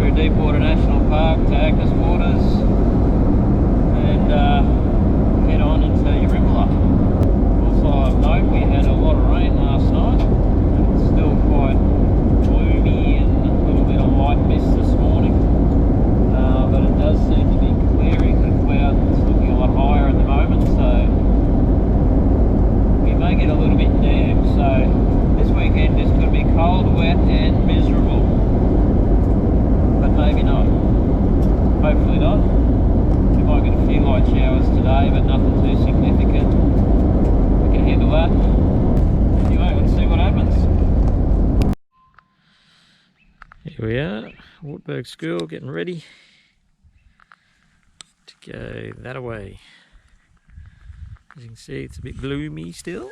through Deepwater National Park to Agnes Waters and head on into Urimbala. Also, I've noted we had a lot of rain last night. It's still quite gloomy and a little bit of light mist this morning, but it does seem to be clearing. The cloud's looking a lot higher at the moment, so we may get a little bit damp. So this weekend is going to be cold, wet and miserable, but maybe not. Hopefully not. We might get a few light showers today, but nothing too significant. We can handle that. Anyway, let's see what happens. Here we are, Wartburg School, getting ready to go that way. As you can see, it's a bit gloomy still,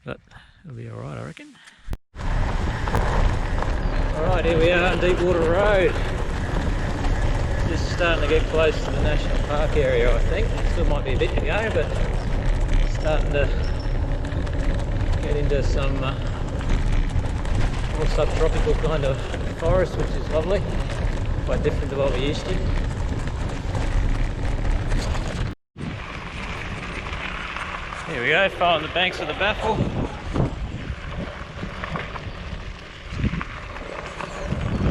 but it'll be alright, I reckon. Alright, here we are on Deepwater Road. Just starting to get close to the National Park area, I think. Still might be a bit to go, but starting to get into some more subtropical kind of forest, which is lovely. Quite different to what we're used to. Here we go, following the banks of the Baffle.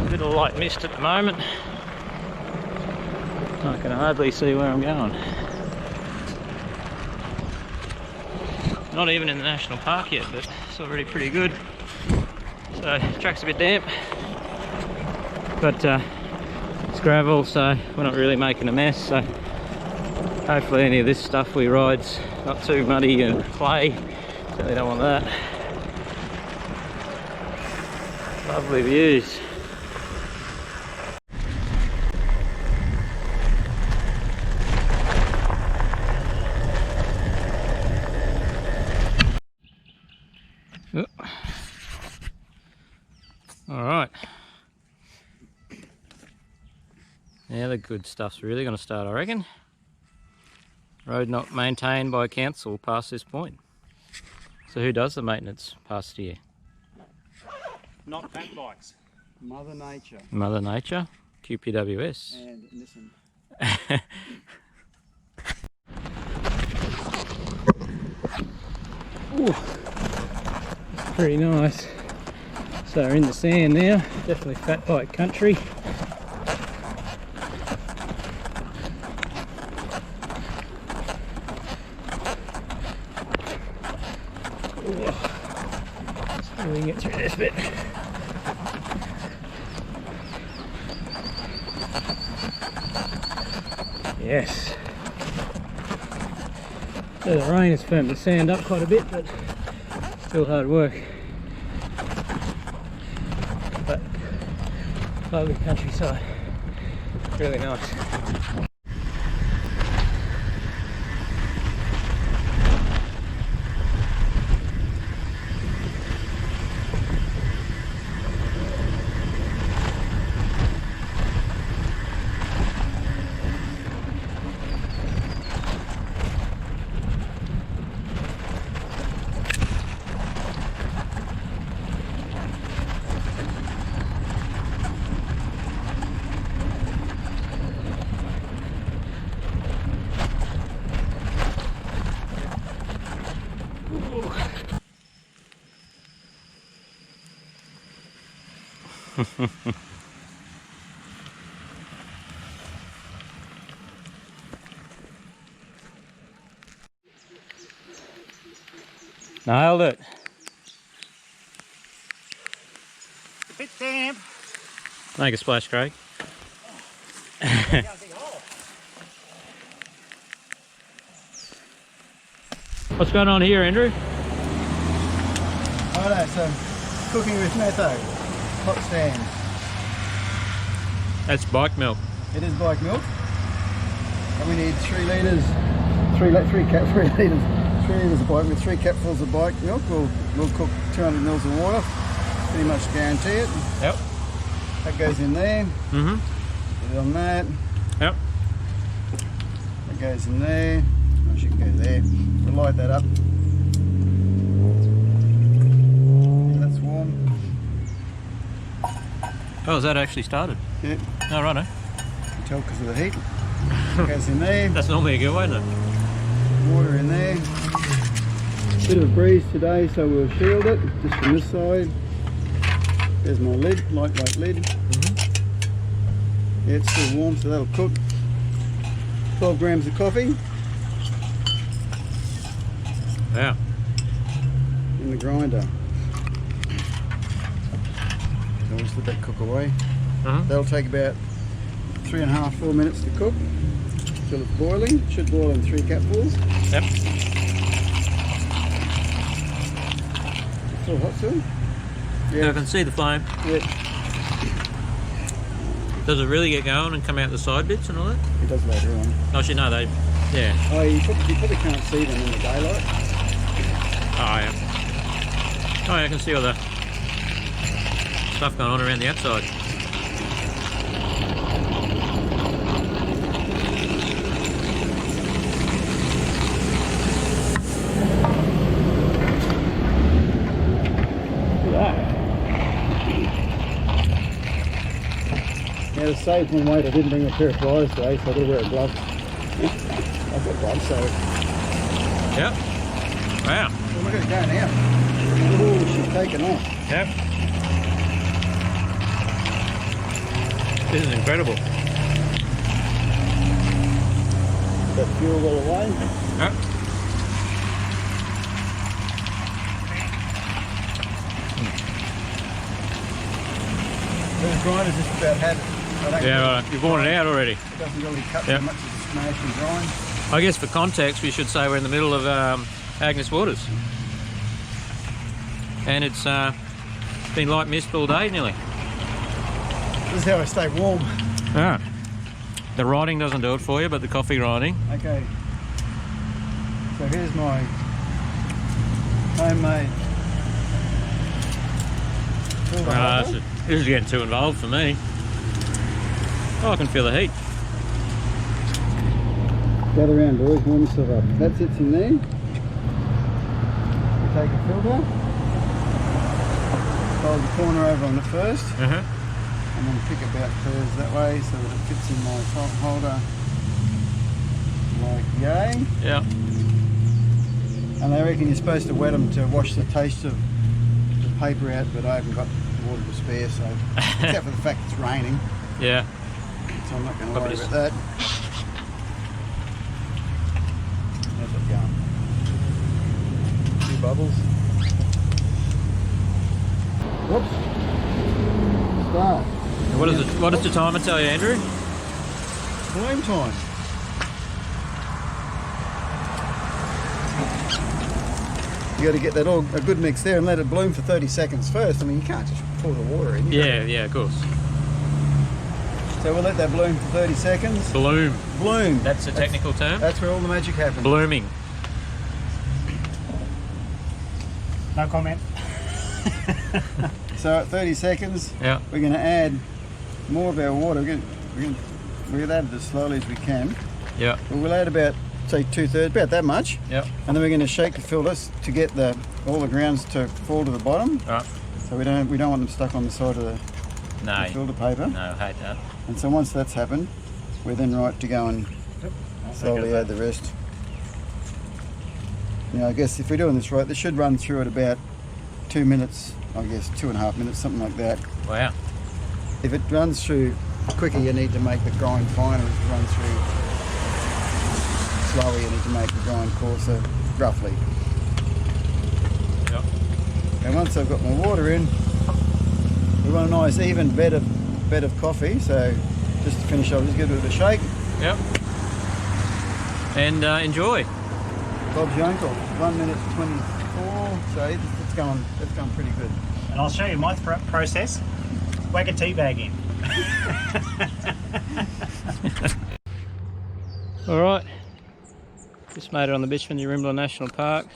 A bit of light mist at the moment. I can hardly see where I'm going. Not even in the national park yet, but it's already pretty good. So the track's a bit damp, but it's gravel, so we're not really making a mess. So hopefully any of this stuff we ride's not too muddy and clay. Certainly don't want that. Lovely views. Alright. Now the good stuff's really going to start, I reckon. Road not maintained by council past this point. So who does the maintenance past here? Not fat bikes. Mother Nature. Mother Nature? QPWS. And listen. Ooh, it's pretty nice. So we're in the sand now, definitely fat bike country. Ooh. See if we can get through this bit. Yes. So the rain has firmed the sand up quite a bit, but still hard work. But lovely countryside, really nice. Nailed it. A bit damp. Make a splash, Craig. What's going on here, Andrew? Alright, so cooking with method. Hot stand. That's bike milk. It is bike milk. And we need 3 litres, 3 litres of bike with 3 capfuls of bike milk. We'll cook 200 mils of water. Pretty much guarantee it. Yep. That goes in there. Mm-hmm. Put it on that. Yep. That goes in there. I should go there. We'll light that up. Yeah, that's warm. Oh, has that actually started? Yeah. Oh, righto. You can tell because of the heat. Gas in there. That's normally a good way, isn't it? Water in there. Bit of a breeze today, so we'll shield it just from this side. There's my lid, lightweight lid. Yeah, it's still warm, so that'll cook. 12 grams of coffee. Yeah. In the grinder. So we'll just let that cook away. That'll take about 3.5–4 minutes to cook till it's boiling. It should boil in 3 cupfuls. Yep. It's still hot still? Yeah, I can see the flame. Yeah. Does it really get going and come out the side bits and all that? It does later on. Oh, you know they, yeah. Oh, you probably can't see them in the daylight. Oh, yeah. Oh, yeah, I can see all the stuff going on around the outside. Now to save my weight, I didn't bring a pair of pliers today, so I've got to wear a glove. I've got gloves, so... Yep. Wow. Well, look at it going out. Look at all that she's taken off. Yep. This is incredible. That fuel all away. Yep. The grinder's just about had it. Yeah, right. You've worn it out already. It doesn't really cut as much as a smash and grind. I guess for context, we should say we're in the middle of Agnes Waters. And it's been light mist all day nearly. This is how I stay warm. Ah. The riding doesn't do it for you, but the coffee grinding. Okay. So here's my homemade filter holder. This is getting too involved for me. Oh, I can feel the heat. Gather around, boys, warm yourself up. That sits in there. You take a filter, fold the corner over on it first, and then pick about curves that way so that it fits in my top holder like yay. Yeah. And I reckon you're supposed to wet them to wash the taste of the paper out, but I haven't got water to spare, so except for the fact it's raining. Yeah. So I'm not going to worry about that. How's it going? A few bubbles. Whoops. Start. What does the timer tell you, Andrew? Bloom time. You got to get that all a good mix there and let it bloom for 30 seconds first. I mean, you can't just pour the water in. Yeah, of course. So we'll let that bloom for 30 seconds. Bloom. Bloom. That's the technical term? That's where all the magic happens. Blooming. No comment. So at 30 seconds, Yeah. we're going to add more of our water. We'll add it as slowly as we can. Yeah. But we'll add about, say, 2/3, about that much. Yeah. And then we're going to shake the filters to get all the grounds to fall to the bottom. Right. So we don't want them stuck on the side of the filter paper. No, I hate that. And so once that's happened, we're then right to go and slowly add the rest. You know, I guess if we're doing this right, this should run through at about 2 minutes, I guess 2.5 minutes, something like that. Wow. If it runs through quicker, you need to make the grind finer. If it runs through slower, you need to make the grind coarser, roughly. Yep. And once I've got my water in, we want a nice even bed of coffee. So just to finish, I'll just give it a shake. Yep. And enjoy. Bob's your uncle. 1 minute 24. So it's going pretty good. And I'll show you my process. Whack a tea bag in. All right. Just made it on the Bitchman Urimbla National Park.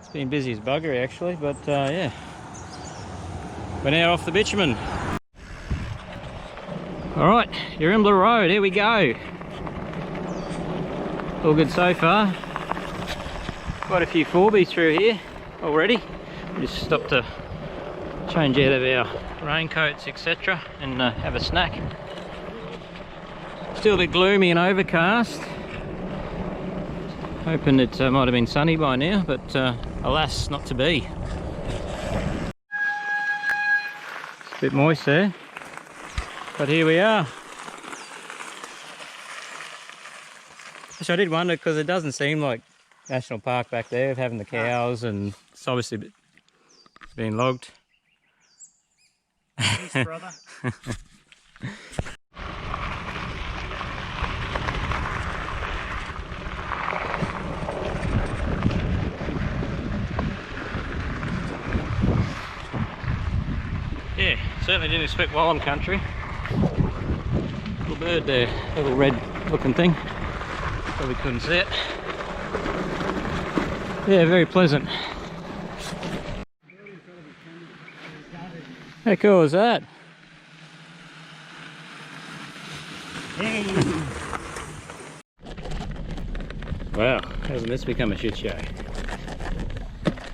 It's been busy as buggery actually, but yeah. We're now off the bitumen. All right, Urimbla Road, here we go. All good so far. Quite a few 4Bs through here already. We just stopped to change out of our raincoats, etc., and have a snack. Still a bit gloomy and overcast. Hoping it might have been sunny by now, but alas, not to be. It's a bit moist there, but here we are. Which I did wonder, because it doesn't seem like National Park back there, having the cows, and it's obviously been logged. Thanks, brother. Yeah, certainly didn't expect wild country. Little bird there, little red looking thing. Probably couldn't see it. Yeah, very pleasant. How cool is that? Hey. Wow, hasn't this become a shit show?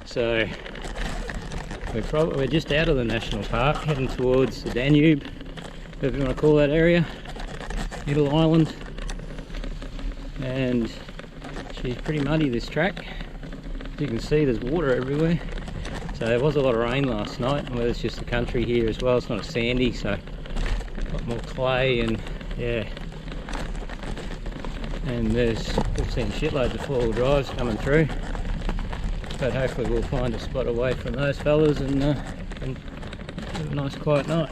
So we're just out of the national park, heading towards the Danube, whatever you want to call that area, middle island, and she's pretty muddy, this track. As you can see, there's water everywhere. So there was a lot of rain last night, and it's just the country here as well. It's not as sandy, so a lot more clay, and yeah. And we've seen shitloads of four-wheel drives coming through, but hopefully we'll find a spot away from those fellas and have a nice quiet night.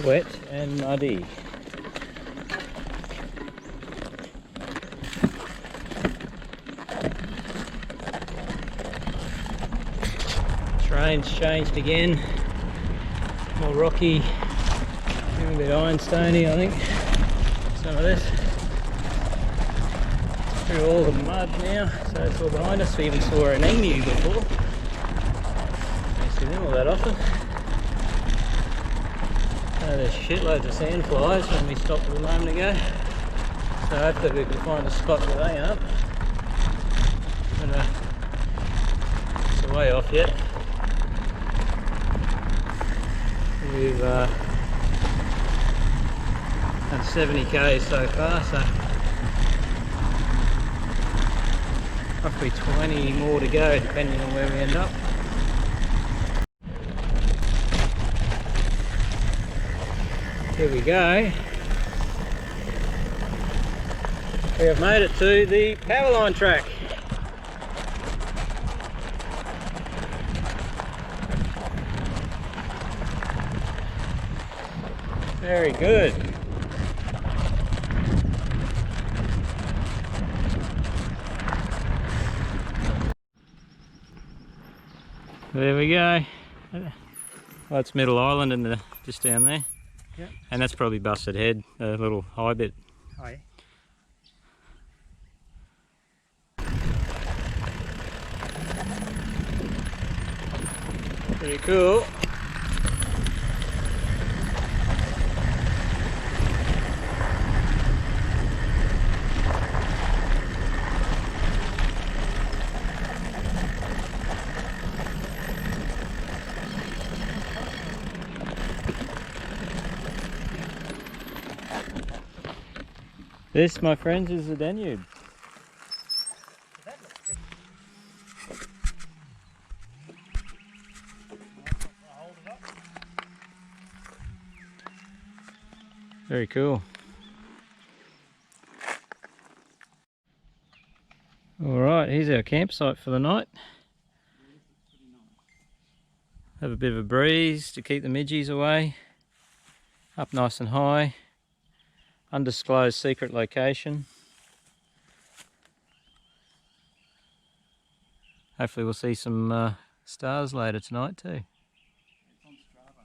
Wet and muddy. Terrain's changed again, more rocky, even a bit ironstony, I think. Some of this through all the mud now, so it's all behind us. We even saw an emu before. Don't see them all that often. There's shitloads of sandflies when we stopped a moment ago, so hopefully we can find a spot where they aren't. But it's a way off yet. We've done 70k so far, so roughly 20 more to go depending on where we end up. Here we go. We have made it to the power line track. Very good. There we go. Well, it's Middle Island and just down there. Yep. And that's probably Busted Head, a little high bit. Oh, yeah. Pretty cool. This, my friends, is the Danube. Very cool. Alright, here's our campsite for the night. Have a bit of a breeze to keep the midgies away. Up nice and high. Undisclosed secret location. Hopefully we'll see some stars later tonight too.